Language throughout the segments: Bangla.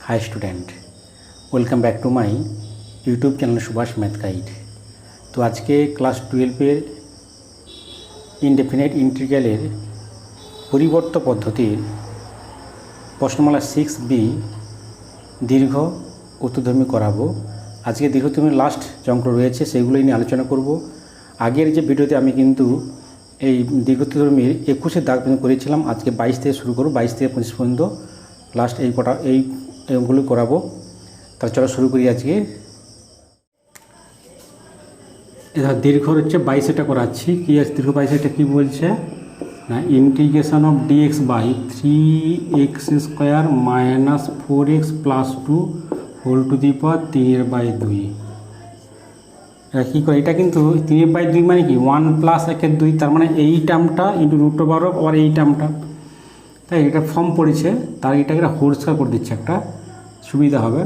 Hi student, welcome back to my YouTube channel Subhash math guide. তো আজকে ক্লাস 12-এর ইনডেফিনিট ইন্টিগ্রালের পরিবর্ত পদ্ধতির প্রশ্নমালা 6B দীর্ঘ ঊর্ধ্বধর্মী করাবো। আজকে দীর্ঘধর্মীর লাস্ট যে অঙ্ক রয়েছে সেগুলোই নিয়ে আলোচনা করব। আগের যে ভিডিওতে আমি কিন্তু এই দীর্ঘধর্মীর 21-এর দাগ পর্যন্ত করেছিলাম। আজকে 22 থেকে শুরু করব, 22 থেকে 25 পর্যন্ত লাস্ট এই অঙ্কগুলো করাবো। তাহলে চলো শুরু করি। আজকে এটা দীর্ঘ হচ্ছে 22-এটা করাচ্ছি। কি আছে দীর্ঘ 22-এটা কী বলছে না, integration of dx by 3x² minus 4x plus 2 whole to the power 3/2। এটা কী করে, এটা কিন্তু 3/2 মানে কি 1 + 1/2, তার মানে এই টার্মটা ইন্টু √/, আবার এই টার্মটা, তাই এটা ফর্ম পড়েছে। তার এটাকে হোল স্কয়ার করে দিচ্ছে, একটা সুবিধা হবে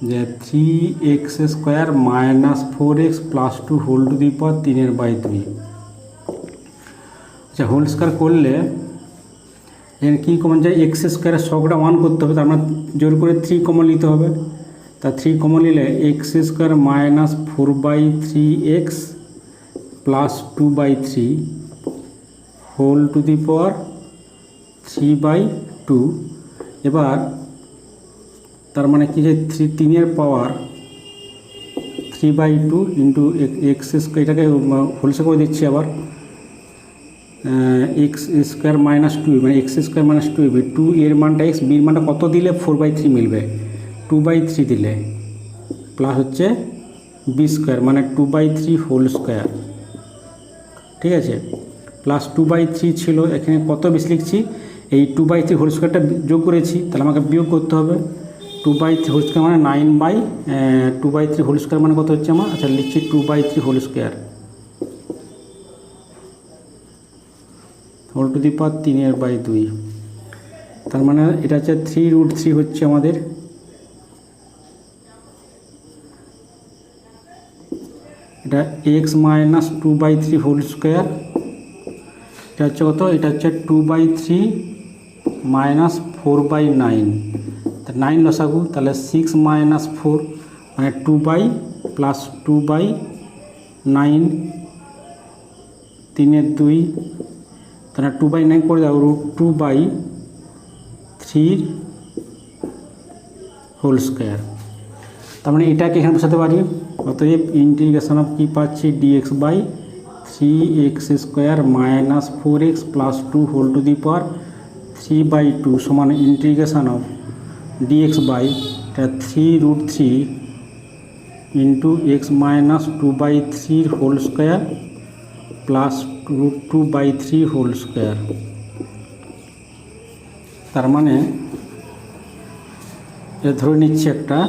যে 3x² minus 4x plus 2 whole to the power 3/2। আচ্ছা, হোল স্কয়ার করলে এখানে কী কমন যায়, x² সবটা 1 করতে হবে, তার মানে জোর করে 3 কমন নিতে হবে। তা 3 কমন নিলে x² minus 4/3x plus 2/3 whole to the power 3/2। এবার তার মানে কি যে 3-এর পাওয়ার 3/2 ইন্টু x², এটাকে হোল স্কয়ার করে দিচ্ছি। আবার x² মাইনাস 2 মানে x² মাইনাস 2 2 এর মানটা x, বির মানটা কত দিলে 4/3 মিলবে, 2/3 দিলে, প্লাস হচ্ছে b² মানে 2/3 হোল স্কয়ার। ঠিক আছে, প্লাস 2/3 ছিল, এখানে কত বেশি লিখছি, এই 2/3 হোল স্কয়ারটা যোগ করেছি, তাহলে আমাকে বিয়োগ করতে হবে। 2/3 হোল স্কয়ার মানে 2/3 হোল স্কয়ার মানে কত হচ্ছে আমার, আচ্ছা লিখছি 2/3 whole square whole to the power 3/2। তার মানে এটা হচ্ছে 3√3 হচ্ছে আমাদের। এটা x মাইনাস 2/3 হোল স্কয়ার, এটা হচ্ছে কত, এটা হচ্ছে 2/3 মাইনাস 4/9, তা 9 লসাগু, তাহলে 6 মাইনাস 4 মানে 2 প্লাস 2/9 3/2, তাহলে 2/9 করে দাও, √2/3 হোল স্কয়ার। তার মানে এটাকে এখানে বসাতে পারি। অতএব ইন্টিগ্রেশন অফ কী পাচ্ছি, dx by 3x² minus 4x plus 2 whole to the power 3/2 সমান ইন্টিগ্রেশন অফ dx বাই এটা 3√3 into x minus 2/3 whole square plus √2/3 whole square. তার মানে এটা ধরে নিচ্ছে একটা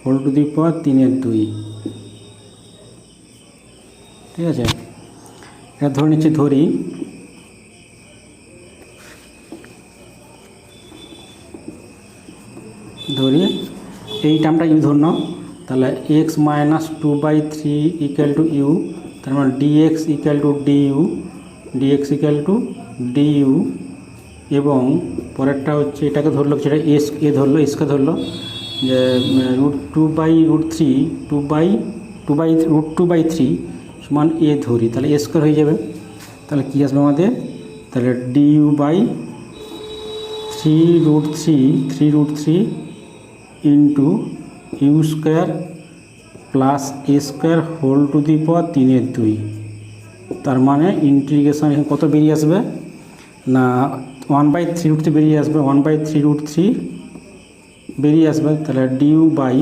হোল টু দি পাওয়ার 3/2। ঠিক আছে, এটা ধরে নিচ্ছি, ধরি এই টার্মটা ইউ ধর নাও, তাহলে x minus 2/3 equal to u, তার মানে dx ইকুয়াল টু du, এবং পরেরটা হচ্ছে এটাকে ধরলো, সেটা এস এ ধরলো, এসকে ধরলো যে √2/3 সমান এ ধরি, তাহলে এ স্কয়ার হয়ে যাবে। তাহলে কী আসবে আমাদের, তাহলে du by 3√3 into u square plus a square whole to the power 3/2। তার মানে ইন্টিগ্রেশন এখানে কত বেরিয়ে আসবে না, 1/3√3 বেরিয়ে আসবে, 1/3√3 বেরিয়ে আসবে। তাহলে ডিউ বাই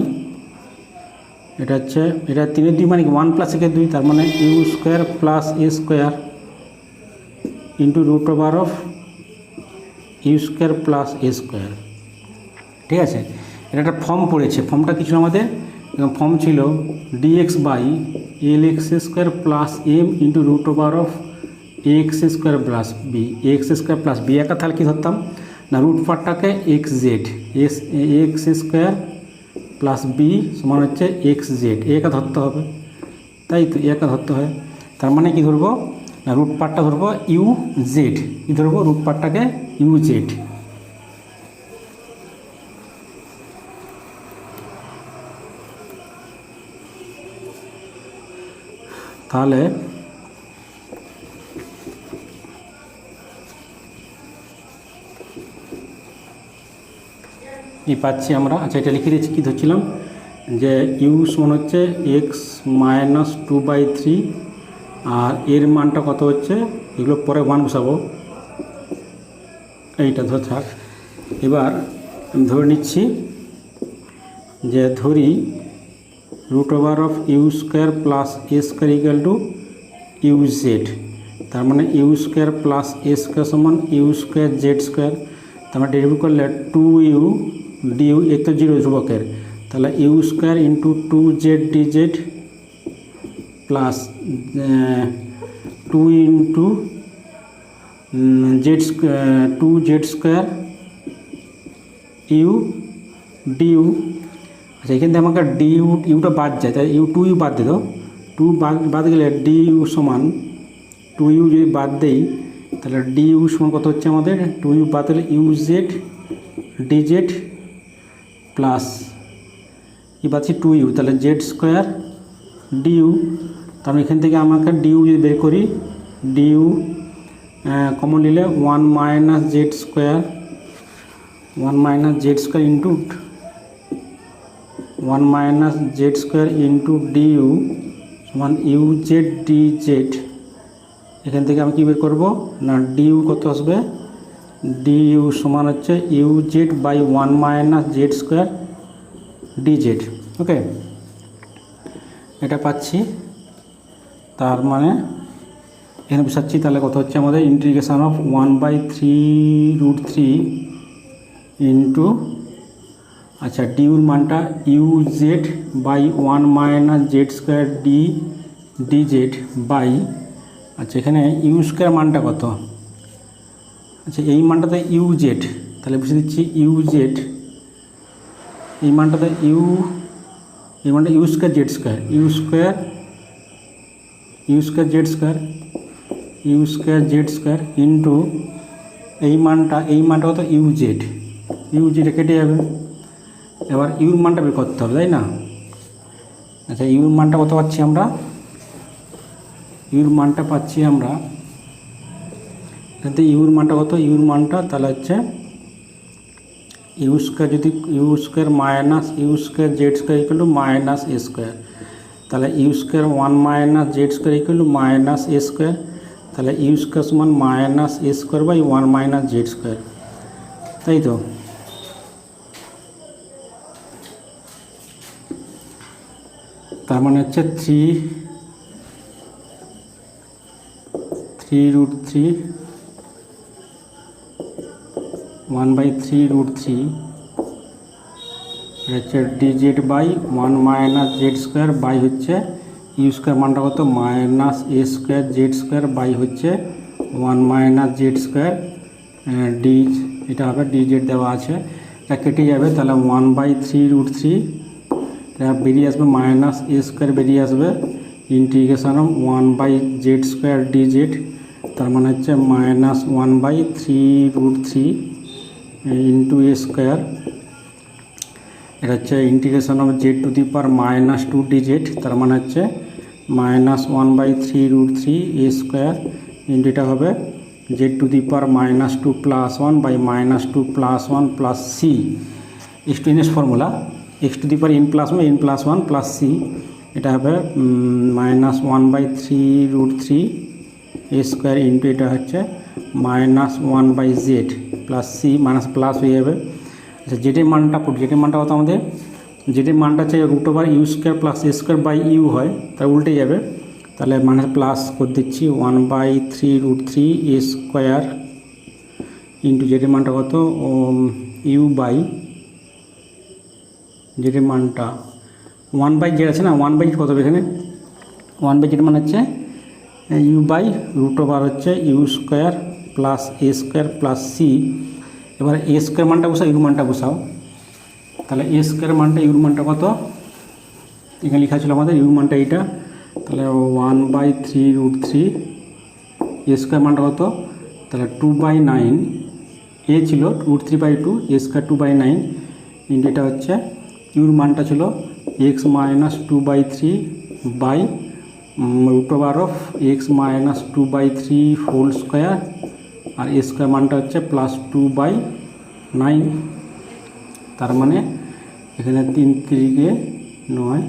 এটা হচ্ছে, এটা 3/2 মানে কি 1 + 1/2, তার মানে u square plus a square into √/, u square plus a square. ঠিক আছে, এটা একটা ফর্ম পড়েছে। ফর্মটা কিছু আমাদের ফর্ম ছিল dx by lx² plus m into √/, ax² plus b, ax² plus b। একা তাহলে কী ধরতাম না, রুট পার্টটাকে ax² প্লাস b সমান হচ্ছে xz, একা ধরতে হবে, তাই তো একা ধরতে হয়। তার মানে কি ধরবো না, রুট পার্টটা ধরবো ইউ জেড, কী ধরবো, রুট পার্টটাকে ইউ জেড। তাহলে এই পাচ্ছি আমরা। আচ্ছা, এটা লিখে দিচ্ছি, কী ধরছিলাম যে ইউ সমান হচ্ছে এক্স মাইনাস 2/3, আর এর মানটা কত হচ্ছে, এগুলো পরে মান বসাবো, এইটা ধরে থাক। এবার আমি ধরে নিচ্ছি যে ধরি root over of u square plus a square equal to u z. তার মানে u square plus a square সমান ইউ স্কোয়ার জেড স্কোয়ার। তার মানে ডেরিভেটিভ করলে 2u ডিউ, এ তো জিরো ধ্রুবকের, তাহলে u square into 2z dz plus 2 into z square 2z square u du. আচ্ছা, এখান থেকে আমাকে ডিউ ইউটা বাদ যায়, তাই ইউ 2u বাদ দিত, 2 বাদ গেলে ডিউ সমান 2u যদি বাদ দেই তাহলে ডিউ সমান কত হচ্ছে আমাদের, 2u বাদ দিলে you Z DZ plus E পাচ্ছি 2u, তাহলে জেড স্কোয়ার ডিউ। তার এখান থেকে আমাকে ডিউ যদি বের করি, ডিউ কমন নিলে 1 minus z square into 1 minus z square into du সমান ইউ জেড ডি জেড। এখান থেকে আমি কী বের করবো না, ডিউ কত আসবে, ডিউ সমান হচ্ছে u z by 1 minus z square d z. Okay, এটা পাচ্ছি। তার মানে এখানে বসাচ্ছি, তাহলে কত হচ্ছে আমাদের ইন্টিগ্রেশন অফ 1/3√3 ইন্টু, আচ্ছা ডিউর মানটা u z by 1 minus z square d z by, আচ্ছা এখানে ইউ স্কোয়ার মানটা কত, আচ্ছা এই মানটাতে ইউ জেড, তাহলে বসে দিচ্ছি ইউ জেড, এই মানটাতে এই মানটা u square z square z square into এই মানটা কত ইউ জেড কেটে যাবে। এবার ইউর মানটা বের করতে হবে, তাই না? আচ্ছা, ইউর মানটা কত পাচ্ছি আমরা, ইউর মানটা এখানে ইউর মানটা কত, ইউর মানটা তাহলে হচ্ছে ইউ স্কোয়ার, যদি u square minus u square z square equal to minus a square, তাহলে u square 1 minus z square equal to minus a square, তাহলে ইউ স্কোয়ার সমান minus a square by 1 minus z square, তাই তো? তার মানে হচ্ছে 3√3 1/3√3 হচ্ছে d z by 1 minus z square by হচ্ছে ইউ স্কোয়ার মানটা কত, minus a square z square by হচ্ছে 1 মাইনাস জেড স্কোয়ার ডি, এটা হবে ডিজেড দেওয়া আছে, এটা কেটে যাবে, তাহলে 1/3√3 এটা বেরিয়ে আসবে, মাইনাস এ স্কোয়ার বেরিয়ে আসবে, integration of 1/z square DZ, তার মানে হচ্ছে মাইনাস 1/3√3 ইন্টু এ স্কোয়ার, এটা হচ্ছে integration of z to the power -2 DZ, তার মানে হচ্ছে মাইনাস 1/3√3 এ স্কোয়ার ইন্টু এটা হবে z to the power -2 plus 1 by -2 plus 1 plus c, স্টোইনিস formula, x to the power n plus 1 plus c, এটা হবে -1/3√3 এ স্কোয়ার ইন্টু এটা হচ্ছে -1/z plus C, minus plus হয়ে যাবে। আচ্ছা, জেডের মানটা কত আমাদের, জেডের মানটা হচ্ছে root over u square plus a square by u হয়, তার উল্টে যাবে, তাহলে মাইনাস প্লাস করে দিচ্ছি 1/3√3 এ স্কোয়ার ইন্টু জেডের মানটা কত, ইউ বাই জেডের মানটা 1/z আছে না, 1/z কত হবে এখানে, 1/z মানে হচ্ছে ইউ বাই রুট ওভার হচ্ছে u square plus a square plus c. এবার এ স্কোয়ার মানটা বসাও, ইউর মানটা বসাও, তাহলে এ স্কোয়ার মানটা ইউর মানটা কত, এখানে লেখা ছিল আমাদের ইউর মানটা এইটা, তাহলে 1/3√3 এ স্কোয়ার মানটা কত, তাহলে 2/9, এ ছিল √3/2 এ স্কোয়ার 2/9 ইন্টু এটা হচ্ছে ইউর মানটা ছিল x - 2/3 by root over of x minus 2/3 whole square, আর এ স্কোয়ার মানটা হচ্ছে +2/9। তার মানে এখানে 3 3 9,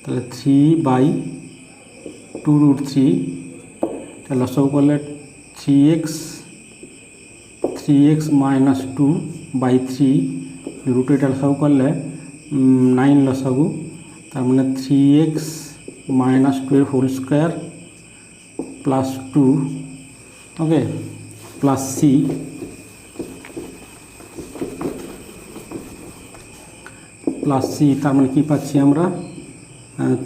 তাহলে 3/2√3, তাহলে লসাগু করলে 3x মাইনাস 2/3 রুট, এটা লসাগু করলে 9 লসাগু, তার মানে 3x মাইনাস 2 এর হোল স্কোয়ার প্লাস 2, ওকে, প্লাস সি, তার মানে কী পাচ্ছি আমরা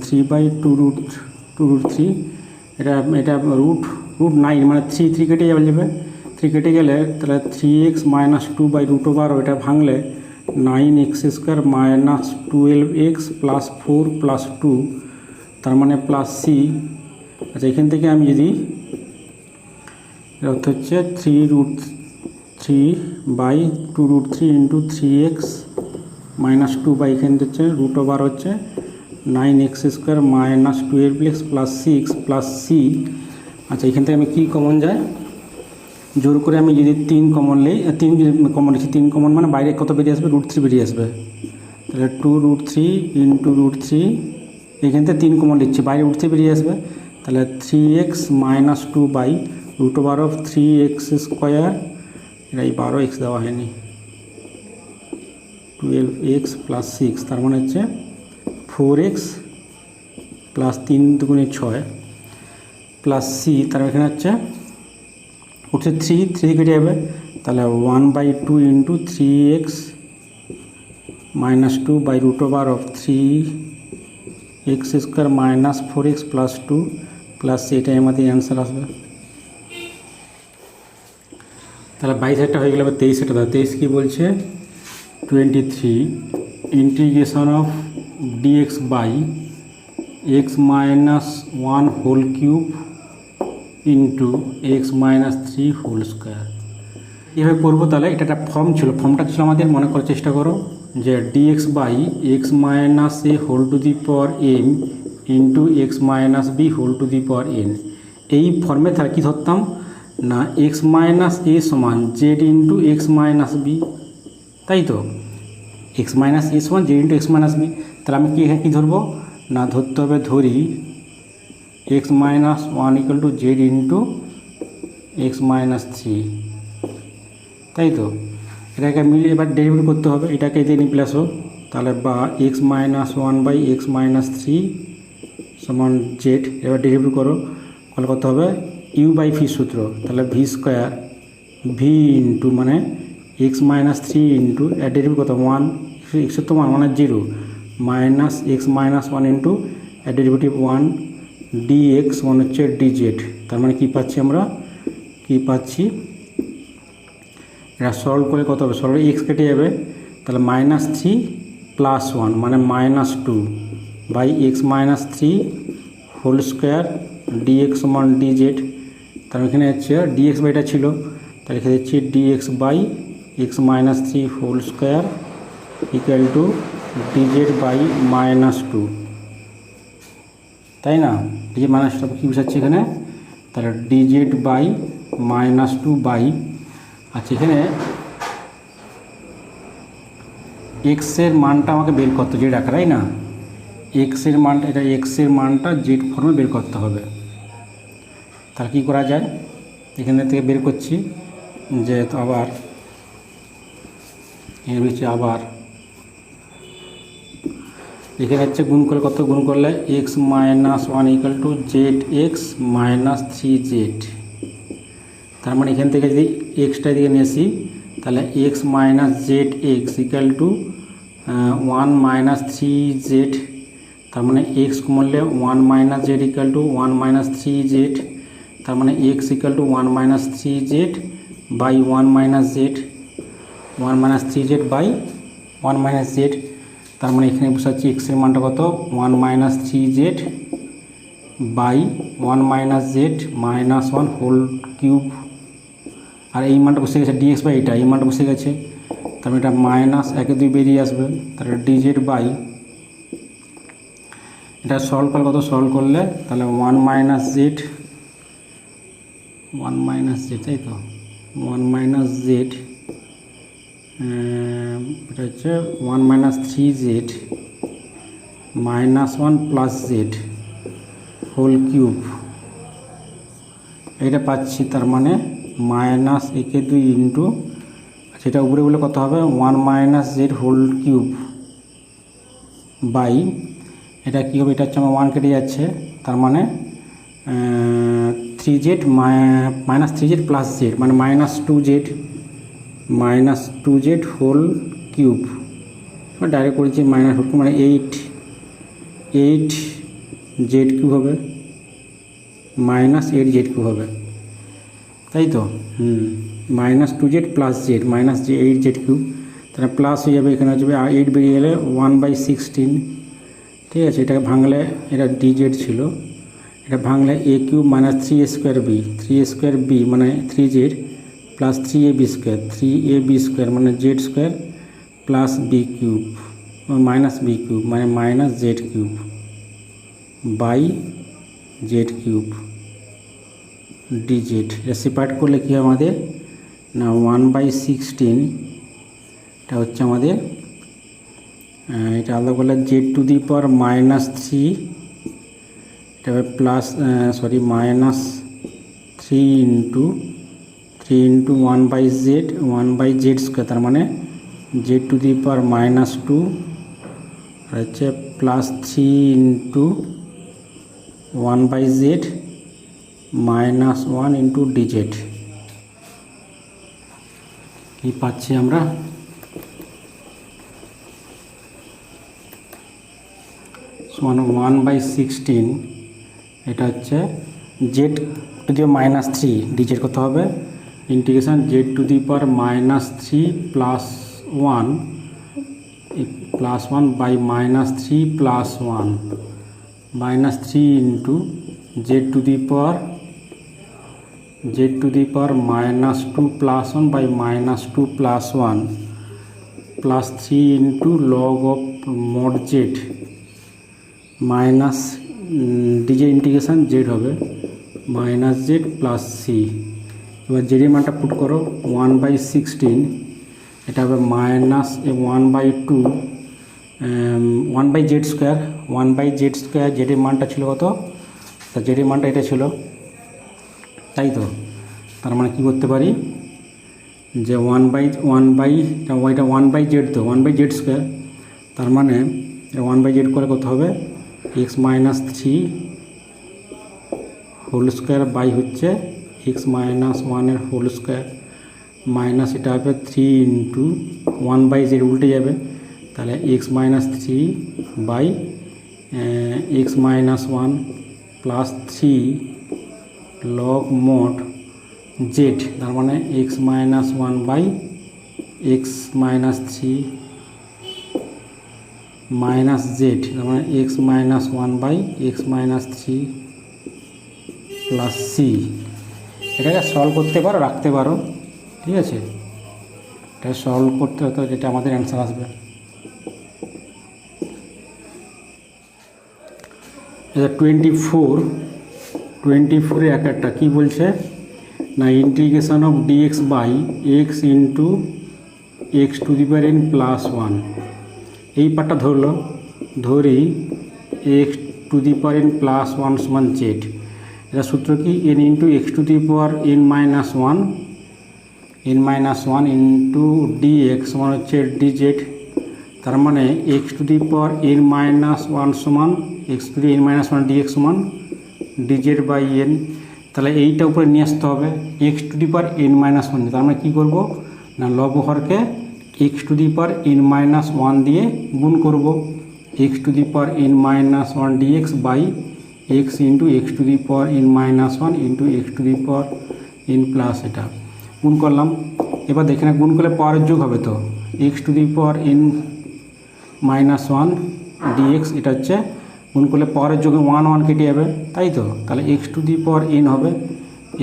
3/2√3, এটা রুট 9, মানে 3 কেটে যাবে, 3 কেটে গেলে তাহলে 3x মাইনাস 2/√, ওইটা ভাঙলে 9x² minus 12x plus 4 plus 2, তার মানে প্লাস সি। আচ্ছা, এখান থেকে আমি যদি এটা হচ্ছে 3√3/2√3 ইন্টু 3x মাইনাস 2 বাই এখানে হচ্ছে √, হচ্ছে 9x² minus 12x plus 6 plus C. আচ্ছা, এখান থেকে আমি কী কমন যায়, জোর করে আমি যদি 3 কমন নিই, 3 যদি কমন নিচ্ছি, 3 কমন মানে বাইরে কত বেরিয়ে আসবে, √3 বেরিয়ে আসবে, তাহলে 2√3 ইন্টু √3, এখান থেকে 3 কমন নিচ্ছি, বাইরে √3 বেরিয়ে আসবে, তাহলে 3x মাইনাস 2/√, অফ 3x², এটা এই 12x দেওয়া হয়নি, 12x প্লাস 6, তার মানে হচ্ছে 4x প্লাস 3 2 6 প্লাস সি, তার এখানে হচ্ছে 3 কেটে যাবে, তাহলে 1/2 into 3x minus 2/√, of 3x² minus 4x plus 2 plus এটাই আমাদের অ্যান্সার আসবে। তাহলে 22 হয়ে গেলে 23 দাও। 23 কী বলছে, 23 integration of dx by x minus 1 whole cube into x minus 3 whole square. এভাবে করবো। তাহলে এটা একটা ফর্ম ছিল, ফর্মটা ছিল আমাদের, মনে করার চেষ্টা করো, যে dx by x minus a whole to the power m into x minus b whole to the power n। এই ফর্মে তাহলে কী ধরতাম না, x মাইনাস a সমান z into x minus b, তাই তো, x মাইনাস a সমান z into x minus b। তাহলে আমি কি এখানে কী ধরবো না, ধরতে হবে, ধরি x minus 1 equal to z into x minus 3, তাই তো। এটাকে মিলিয়ে এবার ডেরিভেটিভ করতে হবে, এটাকে দিয়ে নিয়ে প্লাস হোক, তাহলে বা x minus 1 by x minus 3 সমান z। এবার ডেরিভেটিভ করো, তাহলে কত হবে u বাই ভি সূত্র, তাহলে ভি স্কোয়ার ভি ইন্টু মানে x মাইনাস 3 ইন্টু এর ডেরিভেটিভ কত 1, x তো 1 মানে 0 মাইনাস x মাইনাস 1 ইন্টু এর ডেরিভেটিভ 1 dx মানে হচ্ছে dz। তার মানে কী পাচ্ছি আমরা, কী পাচ্ছি, এটা সলভ করে কত হবে, সলভ এক্স কেটে যাবে, তাহলে মাইনাস 3 প্লাস 1 মানে minus 2 by x minus 3 whole square dx সমান dz। তার এখানে হচ্ছে dx বাইটা ছিল, তাহলে লিখে দিচ্ছি dx by x minus 3 whole square equal to dz by minus 2, তাই না। dz মাইনাস 2 কী বুঝাচ্ছে এখানে, তাহলে dz বাই মাইনাস 2 বাই, আচ্ছা এখানে এক্সের মানটা আমাকে বের করতে জেড আকারে, তাই না, এক্সের মানটা, এটা এক্সের মানটা জেড ফর্মে বের করতে হবে। তাহলে কী করা যায়, এখানে থেকে বের করছি, যে তো আবার এর হচ্ছে আবার এখানে হচ্ছে গুণ করলে কত, গুণ করলে x minus 1 equal to Z x minus 3z। তার মানে এখান থেকে যদি এক্সটা দিকে নিয়ে আসি, তাহলে x minus z x equal to 1 minus 3z। তার মানে এক্স কমলে 1 minus z equal to 1 minus 3z। তার মানে x equal to 1 minus 3z by 1 minus z, 1 minus 3z by 1 minus z. তার মানে এখানে বসাচ্ছি এক্সের মানটা কত 1 minus 3z by 1 minus z minus 1 whole cube, আর এই মানটা বসে গেছে ডিএক্স বাই এটা, এই মানটা বসে গেছে, তারপরে এটা মাইনাস 1 2 বেরিয়ে আসবে, তাহলে ডিজেড বাই এটা সলভ করলে কত, সলভ করলে তাহলে 1 মাইনাস জেড, 1 মাইনাস জেড, তাই তো 1 মাইনাস জেড, এটা হচ্ছে 1 minus 3z minus 1 plus z whole cube, এটা পাচ্ছি। তার মানে মাইনাস একে 2 ইন্টু, সেটা উপরে বলে কত হবে 1 minus z whole cube by, এটা কী হবে, এটা হচ্ছে আমার 1 কেটে যাচ্ছে, তার মানে 3z minus 3z plus z মানে minus 2z whole cube, direct করেছি মাইনাস হোল কিউব মানে 8 জেড কিউব হবে, মাইনাস 8 জেড কিউব হবে, তাই তো। Minus 2z plus z minus 8 z cube, তাহলে প্লাস হয়ে যাবে, এখানে হচ্ছে 8 বেরিয়ে গেলে 1/16, ঠিক আছে। এটাকে ভাঙলে এটা dz ছিল, এটা ভাঙলে a cube minus 3a square b মানে 3z প্লাস 3ab স্কোয়ার মানে z square plus b cube minus b cube মানে minus z cube by z cube dz। এটা সেপারেট করলে কী হয় আমাদের না 1/16, এটা হচ্ছে আমাদের, এটা আলাদা করলে z⁻³ এটা হবে plus minus 3 into 1/z square, তার মানে z⁻² আর হচ্ছে plus 3 into 1/z minus 1 into dz। কী পাচ্ছি আমরা, সমান 1/16, এটা হচ্ছে z⁻³ dz কত হবে, integration z⁻³ plus 1 by -3 plus 1 -3 into z⁻² plus 1 by -2 plus 1 plus 3 into log of mod z minus dz integration z হবে মাইনাস জেড প্লাস সি। এবার জেডের মানটা পুট করো 1/16, এটা হবে মাইনাস 1/2 1/z স্কোয়ার, জেডের মানটা ছিল কত, তা জেডের মানটা এটা ছিল, তাই তো। তার মানে কী করতে পারি যে 1/z তো 1/z স্কোয়ার, তার মানে 1/z করে কত হবে x-3 হোল স্কোয়ার বাই হচ্ছে x-1 এর হোল স্কোয়ার মাইনাস এটা হবে 3 ইন্টু 1/z উল্টে যাবে, তাহলে x-3 by x-1 plus 3 log mod z, তার মানে x-1 by x-3 minus z, তার মানে x-1 by x-3 plus c. এটাকে সলভ করতে পারো, রাখতে পারো, ঠিক আছে। এটা সলভ করতে হতো, যেটা আমাদের অ্যান্সার আসবে। এটা 24 এর একটা কী বলছে না, integration of dx by x into x⁻n plus 1, এই পার্টটা ধরলো, ধরি x⁻n প্লাস 1 সমান জেড। এটা সূত্র কি n into x⁻n-1 into dx সমান হচ্ছে dz, তার মানে x⁻n-1 সমান x⁻n-1 dx সমান dz বাই n। তাহলে এইটা উপরে নিয়ে আসতে হবে x⁻n-1, তার মানে কী করবো না লবহরকে x⁻n-1 দিয়ে গুণ করব, x⁻n-1 dx by x into x⁻n-1 into x⁻n plus এটা গুণ করলাম। এবার দেখে না গুণ করলে পাওয়ারের যোগ হবে, তো x⁻n-1 dx এটা হচ্ছে গুণ করলে পাওয়ারের যোগে 1 কেটে যাবে, তাই তো। তাহলে x⁻n হবে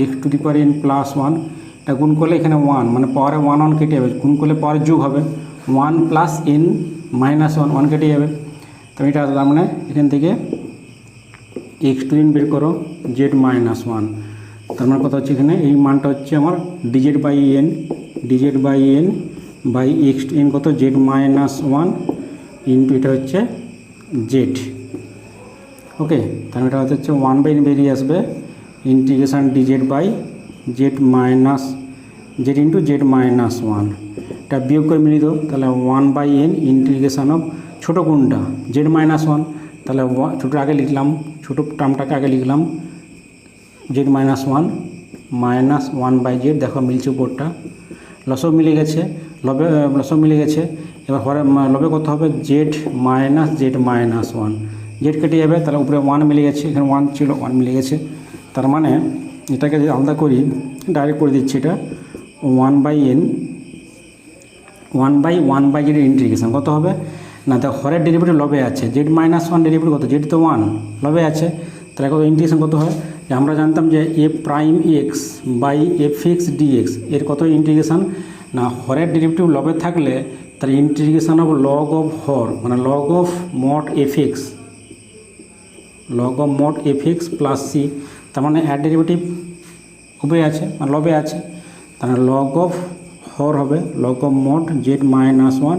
x⁻n প্লাস 1, এটা গুণ করলে এখানে 1 মানে পাওয়ারে 1 কেটে যাবে, গুণ করলে পাওয়ারের যোগ হবে 1 প্লাস n মাইনাস 1 কেটে যাবে। তো এটা তার মানে এখান থেকে এক্স টু এন বের করো জেড মাইনাস ওয়ান, তার মানে কথা হচ্ছে এখানে এই মানটা হচ্ছে আমার DZ by n by x to N কত জেড মাইনাস ওয়ান ইন্টু এটা হচ্ছে জেড। ওকে, তাহলে এটা হচ্ছে ওয়ান বাই এন বেরিয়ে আসবে integration dz by z minus z into z minus one. এটা বিয়োগ করে মিলিয়ে দাও, তাহলে one by n integration of ছোটো কোনটা জেড মাইনাস ওয়ান, তাহলে ছোটোটা আগে লিখলাম, ছোটো টার্মটাকে আগে লিখলাম z minus one minus one by z. দেখো মিলছে উপরটা, লসও মিলে গেছে, লসও মিলে গেছে। এবার হরে লবে কত হবে জেড মাইনাস ওয়ান, জেড কেটে যাবে, তাহলে উপরে ওয়ান মিলে গেছে, এখানে ওয়ান ছিল ওয়ান মিলে গেছে। তার মানে এটাকে যদি আলাদা করি ডাইরেক্ট করে দিচ্ছি, এটা ওয়ান বাই জেড ইন্টিগ্রেশন কত হবে না, দেখো হরের ডেরিভেটিভ লবে আছে, জেড মাইনাস ওয়ান ডেরিভেটিভ কত, জেড তো ওয়ান লবে আছে, তাহলে কত ইন্টিগ্রেশন কত হয়, যে আমরা জানতাম যে a prime x by f x dx এর কত ইন্টিগ্রেশন না, হরের ডেরিভেটিভ লবে থাকলে তার ইন্টিগ্রেশন অফ লগ অফ হর মানে log of mod f x plus c, তার মানে অ্যাড ডেরিভেটিভ উভয় আছে মানে লবে আছে, তাহলে লগ অফ হর হবে log of mod z minus one,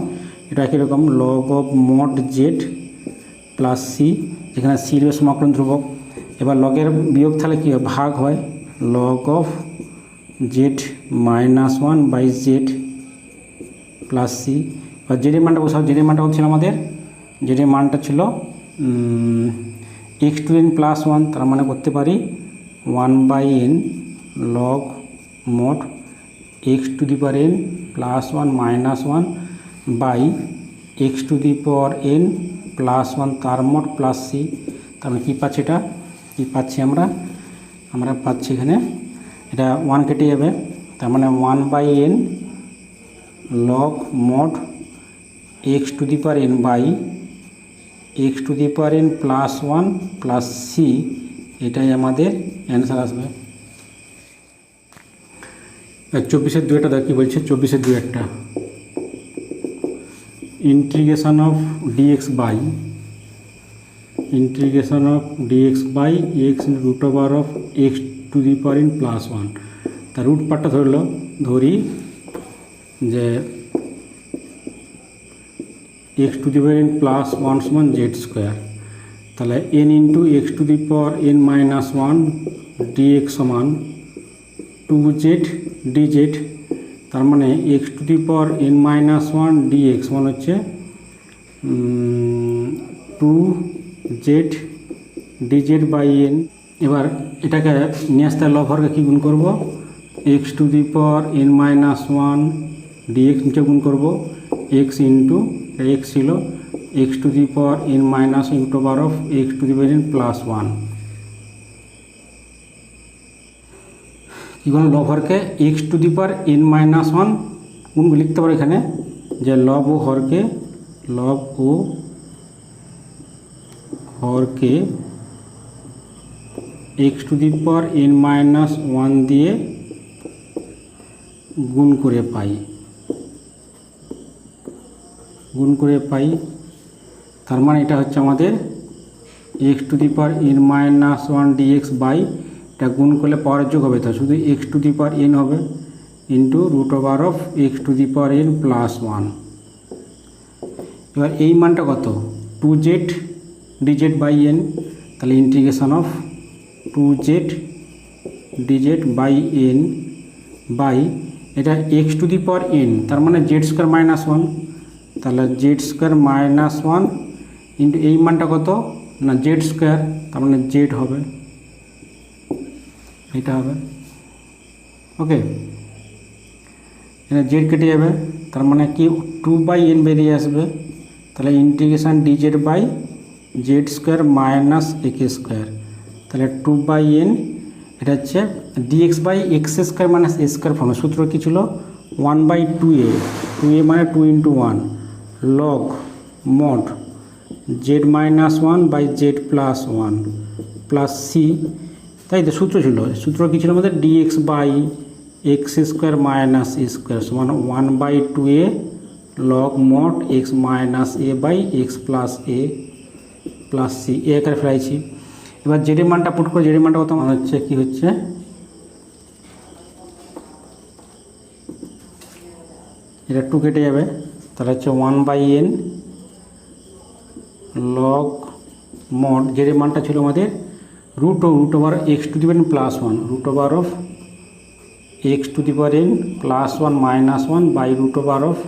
এটা কীরকম log of mod z plus c, যেখানে সির সমাকলন ধ্রুবক। এবার লগের বিয়োগ তাহলে কী হয় ভাগ হয় log of z minus one by z plus c. এবার জেডের মানটা বসাও, জেডের মানটা হচ্ছিল আমাদের জেডের মানটা ছিল x to n plus one, তার মানে করতে পারি one by n log mod x to the power n plus one minus one by x to the power n plus one তার মোট প্লাস সি। তার মানে কী পাচ্ছি, এটা কী পাচ্ছি আমরা পাচ্ছি এখানে এটা ওয়ান কেটে যাবে, তার মানে one by n log mod x to the power n by x to the power n plus one plus c, এটাই আমাদের অ্যান্সার আসবে। 24-2 দেখ কী বলছে, 24-2 integration of dx by x root over of x to the power n plus one. তার রুট পার্টটা ধরি যে x to the power n plus one সমান জেড স্কোয়ার, তাহলে n into x to the power N minus one dx সমান টু জেড ডিজেড, তার মানে x to the power N minus one dx মানে হচ্ছে two z dz by n. এবার এটাকে নিয়ে আসতে লভরকে কী গুণ করবো x to the power N minus one ডিএক্স নিচে গুণ করবো এক্স ইন্টু এক্স ছিল x to the power N minus into power of x to the power n plus one. কী করলাম লভরকে x to the power N minus one গুণ লিখতে পারো এখানে যে লব ও হরকে x to the power N minus one দিয়ে গুণ করে পাই, তার মানে এটা হচ্ছে আমাদের x to the power N minus one dx by, এটা গুণ করলে পাওয়ার যোগ হবে, তো শুধু x to the power n হবে into root over of x to the power n plus one. এবার এই মানটা কত two z dz by N, তাহলে integration of two z dz by n by এটা x to the power n, তার মানে জেড স্কোয়ার মাইনাস ওয়ান, তাহলে z square minus one into এই মানটা কত না জেড স্কোয়ার, তার মানে জেড হবে, এটা হবে। ওকে, জেড কেটে যাবে, তার মানে কি টু বাই এন বেরিয়ে আসবে, তাহলে integration dz by z square minus একে স্কোয়ার, তাহলে টু বাই এন এটা হচ্ছে dx by x square minus a square ফর্মে। সূত্র কী ছিল ওয়ান বাই টু এ মানে two into one log mod z minus one by z plus one plus c, তাই তো সূত্র ছিল। সূত্র কী ছিল আমাদের dx by x square minus a square সমান one by two a log mod x minus a by x plus a plus c, এ আকারে ফেলাইছি। এবার জেডের মানটা পুট করে জেডের মানটা কত মনে হচ্ছে কি হচ্ছে, এটা 2 কেটে যাবে, তাহলে হচ্ছে 1/n লগ মড জেডের মানটা ছিল আমাদের root over x to the power n plus 1, root over of x to the power n plus 1 minus 1 by root over of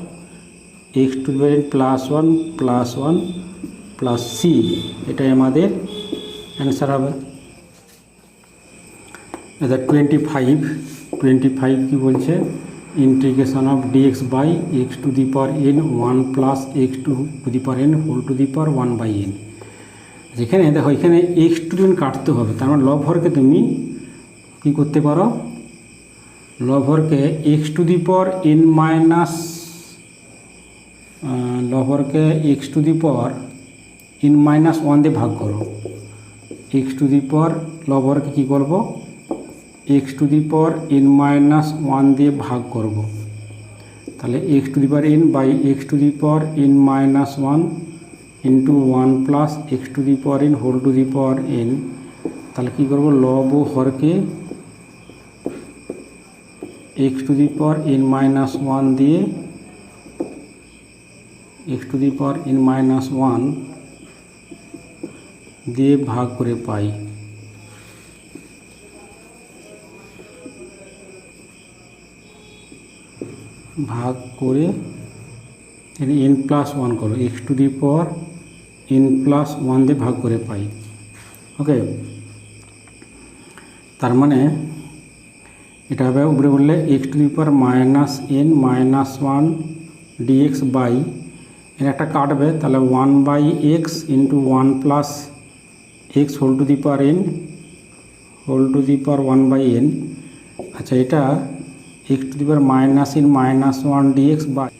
x to the power n plus 1 plus c, এটাই আমাদের অ্যান্সার হবে। এটা 25 কি বলছে, integration of dx by x to the power n 1 plus x to the power n whole to the power 1/n। যেখানে দেখো এখানে এক্স টু দি কাটতে হবে, তার মানে লব হরকে তুমি কী করতে পারো, লব হরকে x to the power n minus লব হরকে x to the power n minus 1 দিয়ে ভাগ করো। এক্স টু দি পাওয়ার লব হরকে কী করবো, x to the power n minus 1 দিয়ে ভাগ করব, তাহলে x to the power n by x to the power n minus 1 into 1 plus x to the power n whole to the power n। তাহলে কী করবো, লব ও হরকে x to the power n minus 1 দিয়ে x to the power n minus 1 দিয়ে ভাগ করে পাই। ভাগ করে n প্লাস 1 করো, x to the power n plus 1 দিয়ে ভাগ করে পাই। ওকে, তার মানে এটা হবে উপরে বললে x to the power minus n minus 1 dx by, এর একটা কাটবে, তাহলে 1/x into 1 plus x whole to the power n whole to the power 1/n। আচ্ছা, এটা x to the power minus n minus 1 dx by,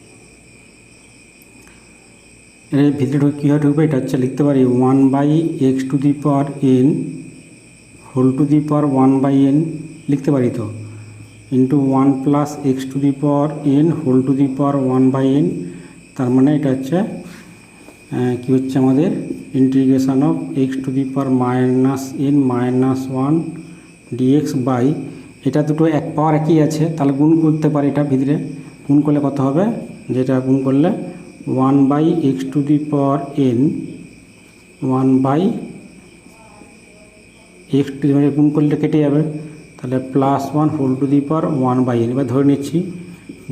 এর ভিতরে কীভাবে ঢুকবে, এটা হচ্ছে লিখতে পারি 1/x to the power n whole to the power 1/n লিখতে পারি তো, into 1 plus x to the power n whole to the power 1/n। তার মানে এটা হচ্ছে কী হচ্ছে আমাদের integration of x to the power minus n minus 1 dx by, এটা দুটো এক পাওয়ার একই আছে, তাহলে গুণ করতে পারি, এটা ভিতরে গুণ করলে কত হবে, যেটা গুণ করলে 1/x to the power n 1/x to the power গুণ করলে কেটে যাবে, তাহলে plus 1 whole to the power 1/n। এবার ধরে নিচ্ছি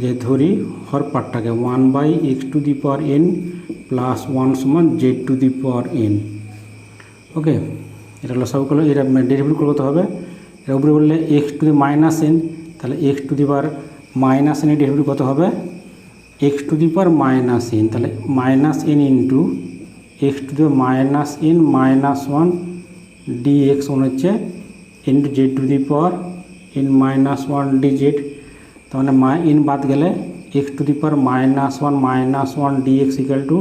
যে ধরি হর পার্টটাকে 1/x to the power n plus 1 সমান z to the power n। Okay, এটা লসাগু করলে এটা ডেরিভেটিভ করতে হবে, এটা উপরে বললে x to the minus n, তাহলে x to the power minus n এর ডেরিভেটিভ কত হবে, x to the power minus n, তাহলে minus n into x to the minus n minus 1 dx মনে হচ্ছে into Z to the power n minus 1 dz। তাহলে n বাদ গেলে x to the power minus 1 dx equal to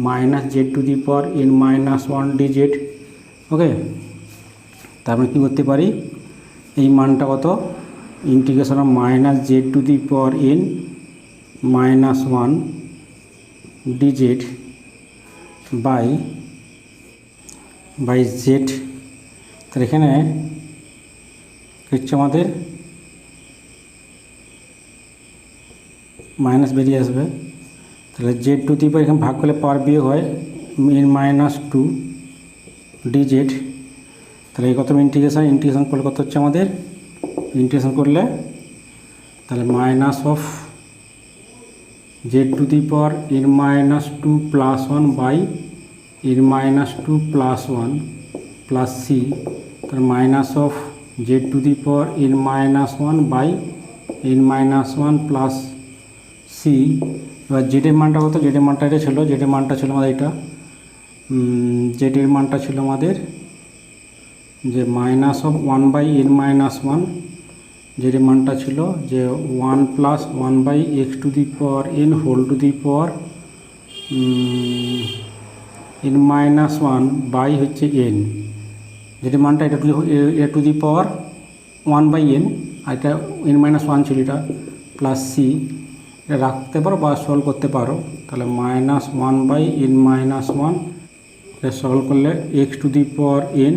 minus z to the power n minus 1 dz। Okay, তারপরে কী করতে পারি, এই মানটা কত, integration of minus z to the power n minus 1 dz by z. তাহলে এখানে হচ্ছে আমাদের মাইনাস বেরিয়ে আসবে, তাহলে জেড টু দি পাওয়ার এখানে ভাগ করলে পাওয়ার বিয়োগ হয় n মাইনাস 2 dz। তাহলে এই কত ইন্টিগ্রেশন করলে কত হচ্ছে আমাদের, ইন্টিগ্রেশন করলে তাহলে minus of z to the power n minus 2 plus 1 by n minus 2 plus 1 plus c, তাহলে minus of z to the power n minus 1 by n minus 1 plus c. এবার জেডের মানটা কত, জেডের মানটা এটা ছিল, জেডের মানটা ছিল আমাদের এটা, জেডের মানটা ছিল আমাদের যে মাইনাস অফ 1/n মাইনাস 1, জেডের মানটা ছিল যে 1 plus 1/x to the power n whole to the power n minus 1 by হচ্ছে n, যেটা মানটা এটা টু দি পাওয়ার 1/n, আর এটা n মাইনাস 1 ছিল এটা, প্লাস সি, এটা রাখতে পারো বা সলভ করতে পারো, তাহলে মাইনাস 1/n মাইনাস 1, এটা সলভ করলে x to the power n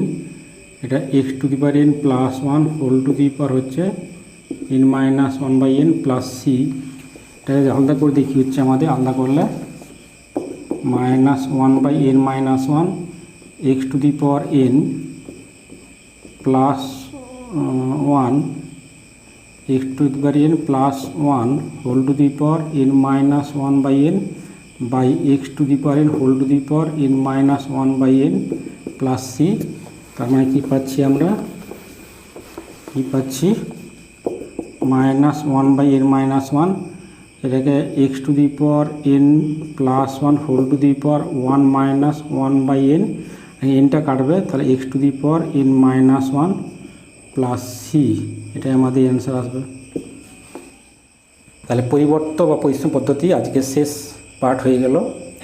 এটা x to the power n plus one whole to the power হচ্ছে n minus one by n plus c. এটা আলাদা করে দেখি হচ্ছে আমাদের আলাদা করলে minus one by n minus one x to the power n plus one x to the power n plus one whole to the power N minus one by n by x to the power n whole to the power N minus one by n plus c. তার মানে কী পাচ্ছি আমরা, কী পাচ্ছি minus one by n minus one, এটাকে x to the power n plus one whole to the power one minus one by n, এনটা কাটবে তাহলে x to the power N minus one plus c, এটাই আমাদের অ্যান্সার আসবে। তাহলে পরিবর্ত বা পরিশ্রম পদ্ধতি আজকে শেষ পার্ট হয়ে গেল।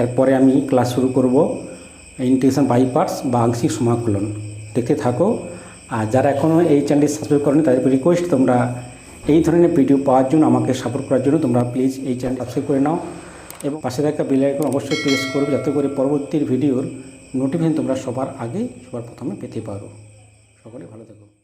এরপরে আমি ক্লাস শুরু করব ইন্টিগ্রেশন বাই পার্টস বা আংশিক সমাকলন। দেখতে থাকো। আর যারা এখনও এই চ্যানেলটি সাবস্ক্রাইব করেনি তাদের রিকোয়েস্ট, তোমরা এই ধরনের ভিডিও পাওয়ার জন্য, আমাকে সাপোর্ট করার জন্য তোমরা প্লিজ এই চ্যানেল সাবস্ক্রাইব করে নাও এবং পাশে থাকা বেল আইকন অবশ্যই প্রেস করবে, যাতে করে পরবর্তী ভিডিওর নোটিফিকেশন তোমরা সবার আগে সবার প্রথমে পেতে পারো। সকলে ভালো থেকো।